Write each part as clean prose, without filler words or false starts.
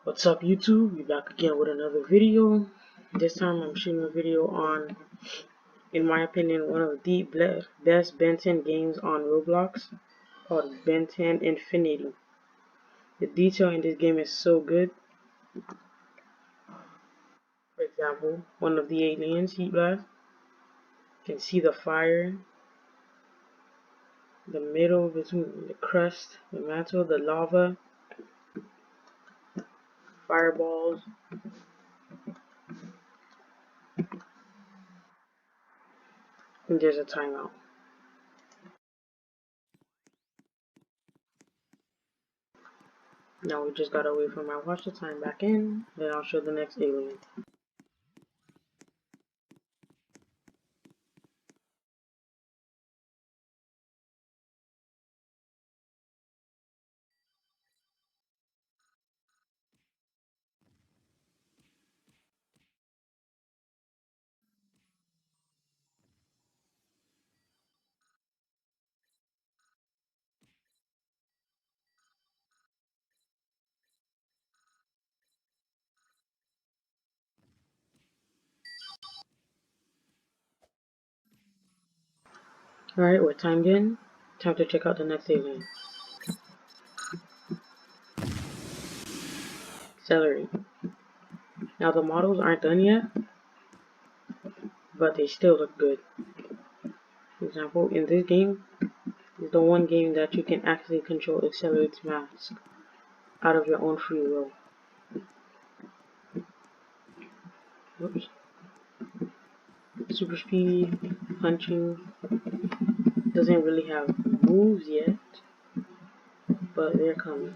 What's up YouTube? We're back again with another video. This time I'm shooting a video on, in my opinion, one of the best Ben 10 games on Roblox, called Ben 10 Infinity. The detail in this game is so good. For example, one of the aliens, Heat Blast, you can see the fire, the middle between the crust, the mantle, the lava, fireballs, and there's a timeout. Now we just gotta wait for my watch to time back in, then I'll show the next alien. Alright, we're timed in. Time to check out the next alien. Celery. Now the models aren't done yet, but they still look good. For example, in this game, is the one game that you can actually control Accelerate's mask out of your own free will. Oops. Super speed, punching, doesn't really have moves yet, but they're coming.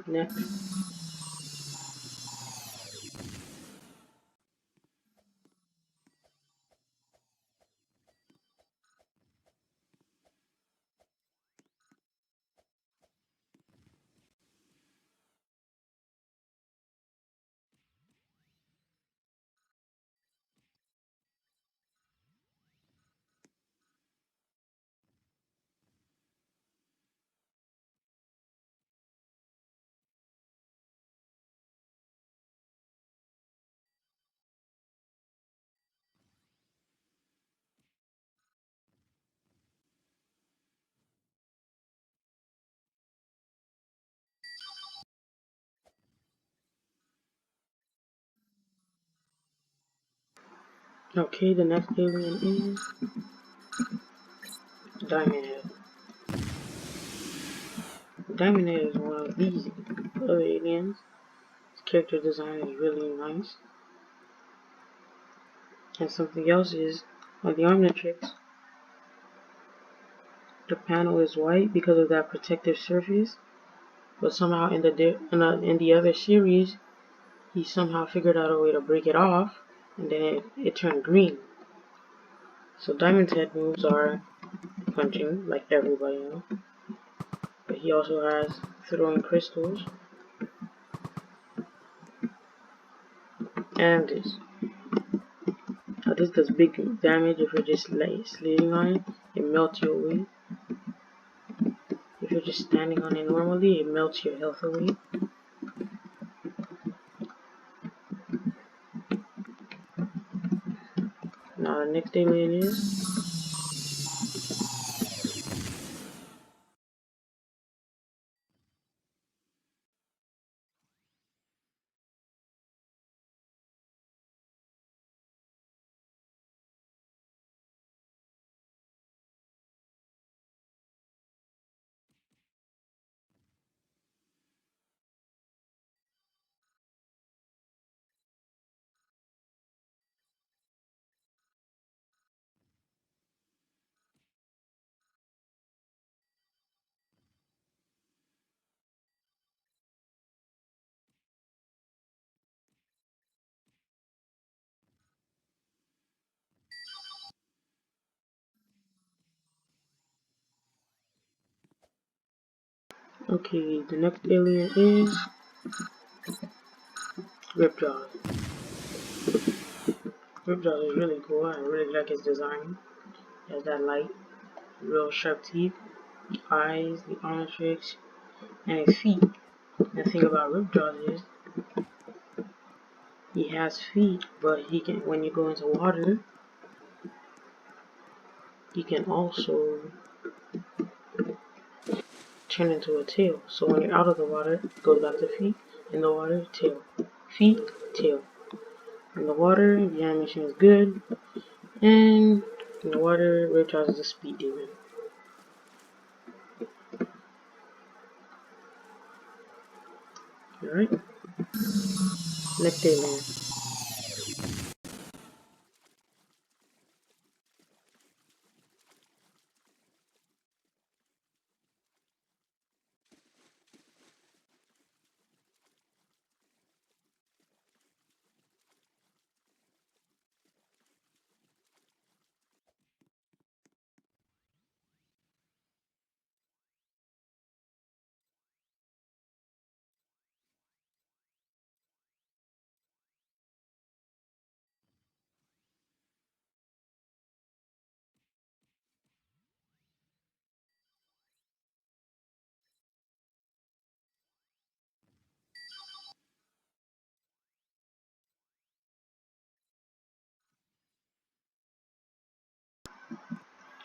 Next. Okay, the next alien is Diamond Head. Diamond Head is one of these other aliens. His character design is really nice. And something else is, on the Omnitrix, the panel is white because of that protective surface, but somehow in the other series, he somehow figured out a way to break it off, and then it turned green. So Diamond's head moves are punching, like everybody knows, but he also has throwing crystals, and this. Now this does big damage if you're just like sliding on it, it melts you away. If you're just standing on it normally, it melts your health away. Now the next alien is okay. The next alien is Ripjaw. Ripjaw is really cool. I really like his design. He has that light, real sharp teeth, eyes, the omnitrix, and his feet. The thing about Ripjaw is he has feet, but he can, when you go into water, he can also turn into a tail. So when you're out of the water, it goes back to feet. In the water, tail. Feet, tail. In the water, the animation is good. And in the water, Ripjaw is a speed demon. Alright? Next alien.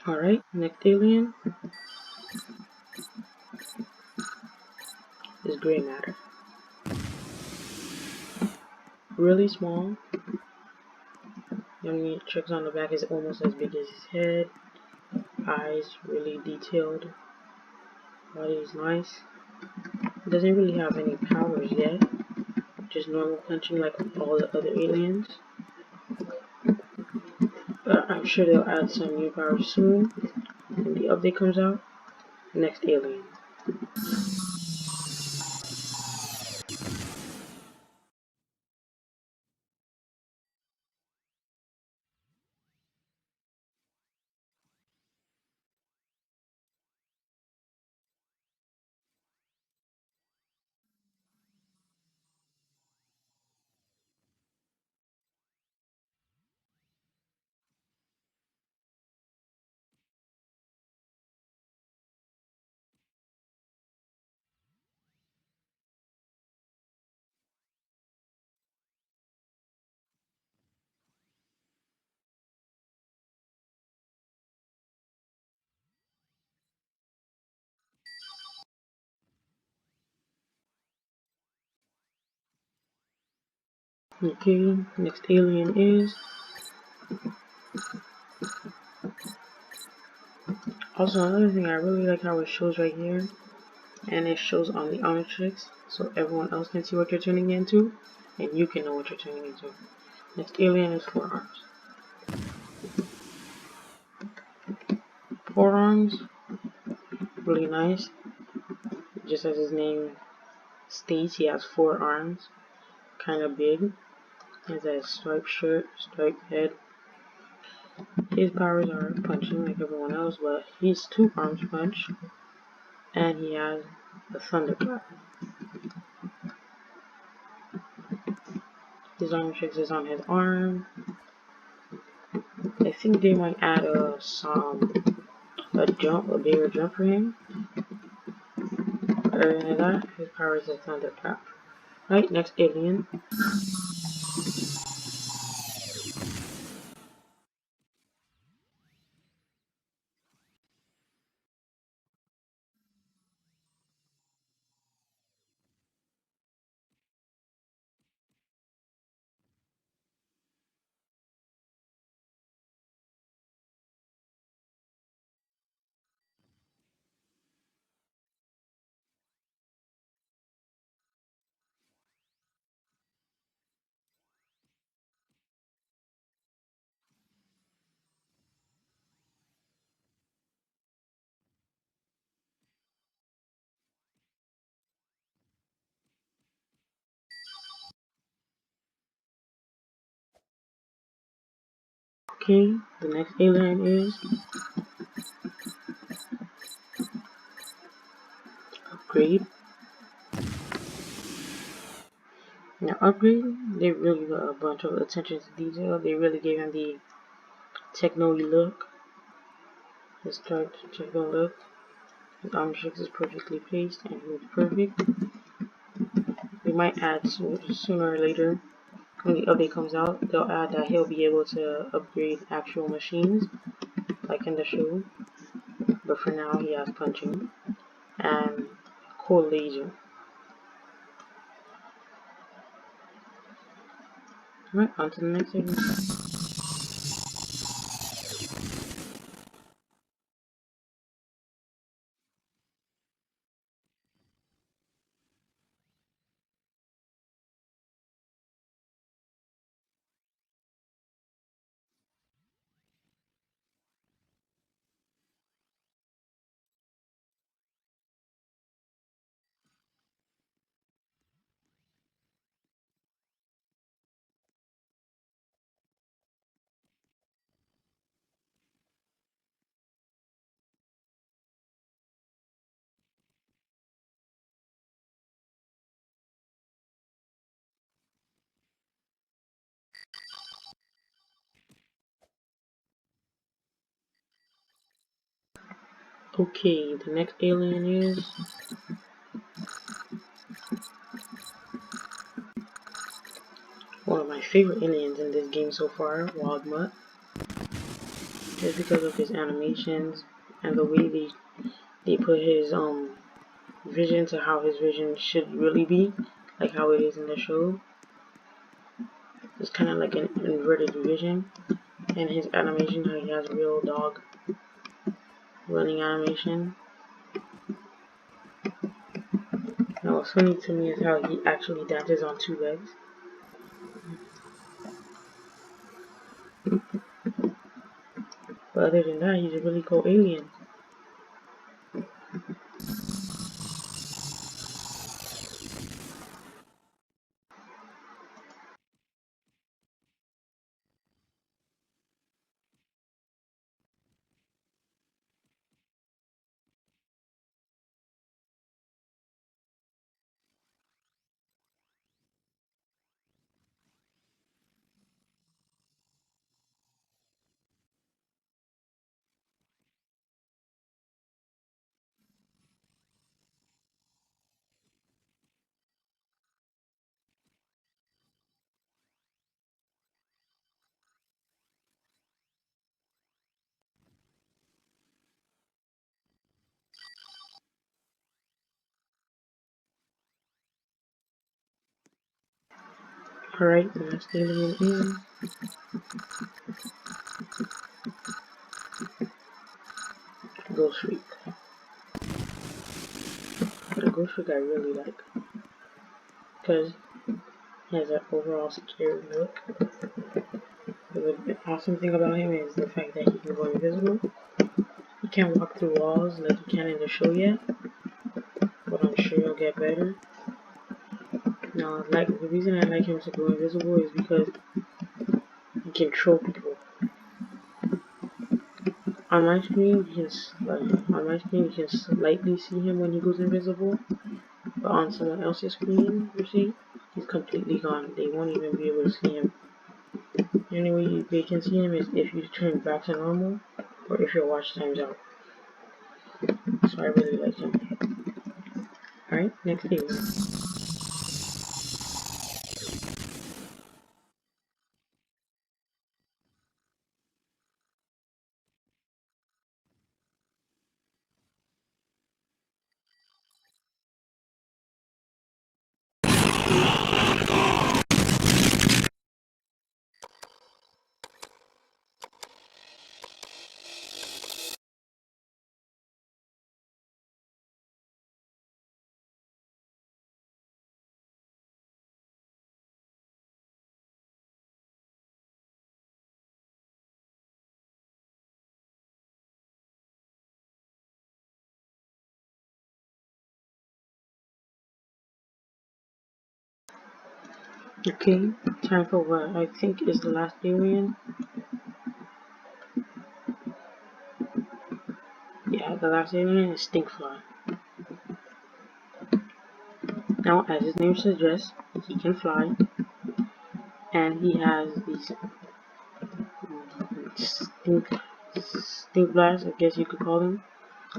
Alright, next alien is gray matter. Really small. The only tricks on the back is almost as big as his head. Eyes really detailed. Body is nice. Doesn't really have any powers yet. Just normal punching like all the other aliens. But I'm sure they'll add some new powers soon when the update comes out. Next alien. Okay, next alien is also another thing I really like how it shows right here, and it shows on the Omnitrix, so everyone else can see what you're turning into, and you can know what you're turning into. Next alien is forearms. Forearms, really nice. Just as his name states, he has 4 arms, kind of big. He has a striped shirt, striped head. His powers are punching like everyone else, but he's 2 arms punch, and he has a thunderclap. His Omnitrix is on his arm. I think they might add a bigger jump for him. Other than that, his power is a thunderclap. Right, next alien. Okay, the next alien is Upgrade. Now, Upgrade, they really got a bunch of attention to detail. They really gave him the techno-y look. His techno look. His Omnitrix is perfectly placed and he looks perfect. might add sooner or later when the update comes out. They'll add that he'll be able to upgrade actual machines, like in the show. But for now, he has punching and cool laser. Alright, on to the next segment. Okay, the next alien is one of my favorite aliens in this game so far, Wild Mutt. Just because of his animations and the way they put his vision to how his vision should really be, like how it is in the show. It's kind of like an inverted vision, and his animation, how he has a real dog running animation. Now what's funny to me is how he actually dances on two legs. But other than that, he's a really cool alien. Alright, the next alien is Ghost Freak. The Ghost Freak I really like, because he has an overall scary look. The awesome thing about him is the fact that he can go invisible. He can't walk through walls like he can in the show yet, but I'm sure he'll get better. Now, like the reason I like him to go invisible is because he can troll people. On my screen, you can slightly see him when he goes invisible, but on someone else's screen, you see, he's completely gone. They won't even be able to see him. The only way they can see him is if you turn back to normal, or if your watch time's out. So I really like him. Alright, next alien. Okay, time for what I think is the last alien. Yeah, the last alien is Stinkfly. Now, as his name suggests, he can fly, and he has these stink blasts, I guess you could call them.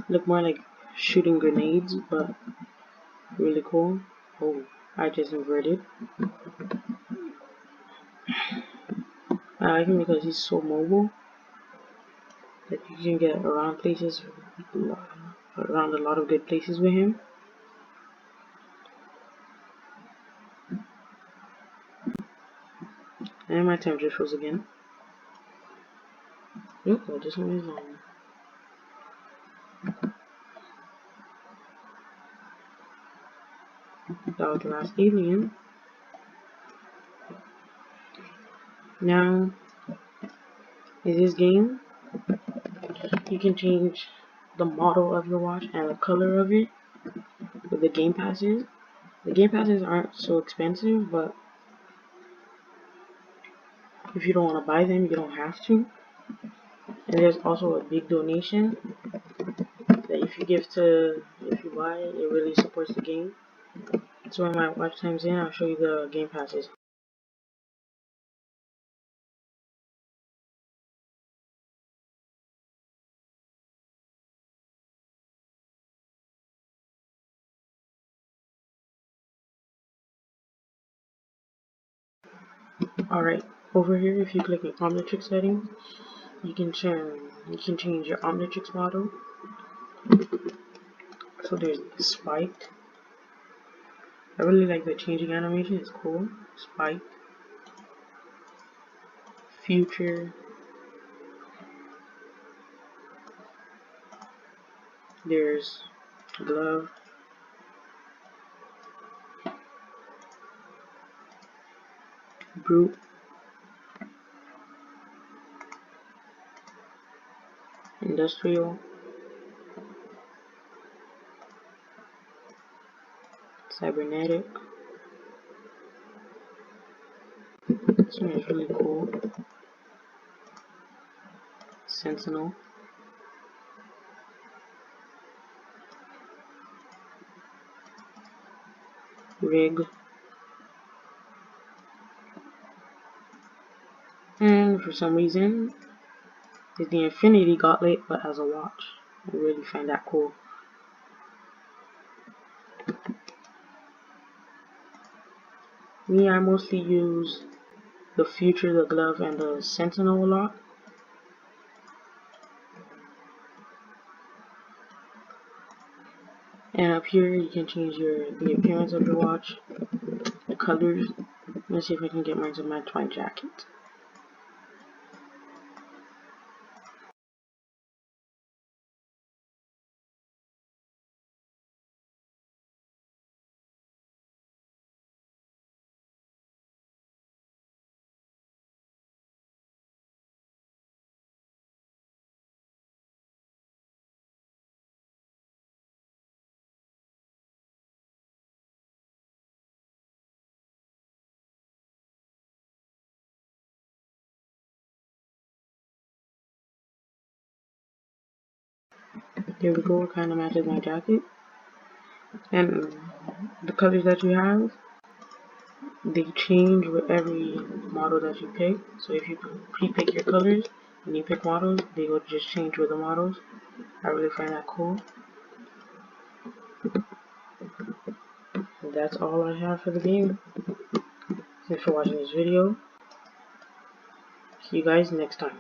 Look more like shooting grenades, but really cool. Oh, I just inverted. I like him because he's so mobile that you can get around places, around a lot of good places with him. And my temperature froze again. Nope, well, this one is long. That was the last alien. Now, in this game, you can change the model of your watch and the color of it with the game passes. The game passes aren't so expensive, but if you don't want to buy them, you don't have to. And there's also a big donation that if you buy it, it really supports the game. So when my watch time's in, I'll show you the game passes. Alright, over here, if you click on Omnitrix settings, you can change your Omnitrix model. So there's Spiked. I really like the changing animation, it's cool. Spiked, Future, there's Glove, Brute, Industrial, Cybernetic. This one is really cool. Sentinel, Rig, and for some reason, it's the Infinity Gauntlet, but as a watch. I really find that cool. Me, I mostly use the Future, the Glove, and the Sentinel a lot. And up here, you can change the appearance of your watch, the colors. Let's see if I can get mine to match my jacket. There we go, it kind of matches my jacket. And the colors that you have, they change with every model that you pick. So if you pre-pick your colors and you pick models, they will just change with the models. I really find that cool. And that's all I have for the game. Thanks for watching this video. See you guys next time.